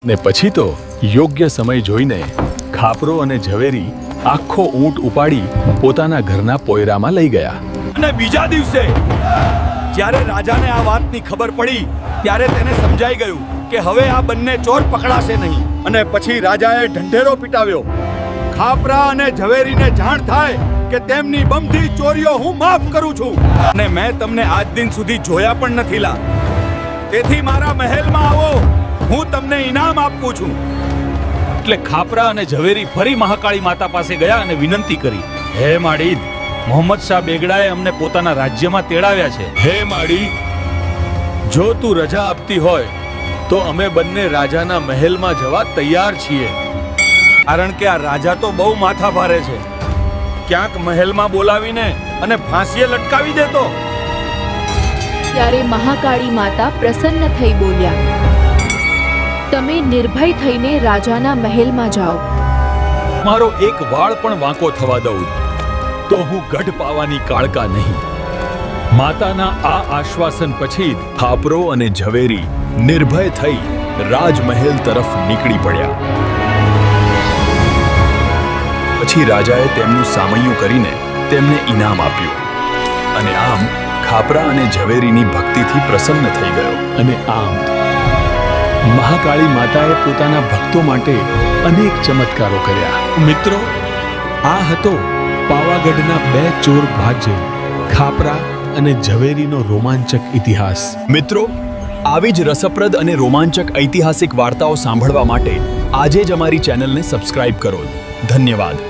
ને પછી તો યોગ્ય સમય જોઈને ખાપરો અને ઝવેરી આખો ઊંટ ઉપાડી પોતાના ઘરના પોયરામાં લઈ ગયા. અને બીજા દિવસે જ્યારે રાજાને આ વાતની ખબર પડી ત્યારે તેને સમજાઈ ગયું કે હવે આ બંને ચોર પકડાશે નહીં. અને પછી રાજાએ ઢંઢેરો પીટાવ્યો. ખાપરા અને ઝવેરીને જાણ થાય કે તેમની બમથી ચોરીઓ હું માફ કરું છું અને મેં તમને આજ દિન સુધી જોયા પણ નથી લા. તેથી મારા મહેલમાં આવો, હું તમને ઇનામ આપું છું. એટલે ખાપરા અને ઝવેરી ફરી મહાકાળી માતા પાસે ગયા અને વિનંતી કરી, હે માડી, મોહમ્મદ શાહ બેગડાએ અમને પોતાના રાજ્યમાં તેડાવ્યા છે. હે માડી, જો તું રજા આપતી હોય તો અમે બંને રાજાના મહેલમાં જવા તૈયાર છીએ. કારણ કે આ રાજા તો બહુ માથા ભારે છે. ક્યાંક મહેલમાં બોલાવીને અને ફાંસીએ લટકાવી દેતો. ત્યારે મહાકાળી માતા પ્રસન્ન થઈ બોલ્યા, તમે નિર્ભય થઈને રાજાના મહેલમાં જાઓ. મારો એક વાળ પણ વાંકો થવા દઉં તો હું ગઢ પાવાની કાળકા નહીં. માતાના આ આશ્વાસન પછી ખાપરો અને ઝવેરી નિર્ભય થઈ રાજમહેલ તરફ નીકળી પડ્યા. પછી રાજાએ તેમનું સામૈયું કરીને તેમને ઇનામ આપ્યું અને આમ ખાપરા અને ઝવેરીની ભક્તિથી પ્રસન્ન થઈ ગયો. અને આમ મહાકાળી માતાએ પોતાના ભક્તો માટે અનેક ચમત્કારો કર્યા. મિત્રો, આ હતો પાવાગઢના બે ચોર ભાજ્ય ખાપરા અને ઝવેરીનો રોમાંચક ઇતિહાસ. મિત્રો, આવી જ રસપ્રદ અને રોમાંચક ઐતિહાસિક વાર્તાઓ સાંભળવા માટે આજે જ અમારી ચેનલને સબસ્ક્રાઇબ કરો. ધન્યવાદ.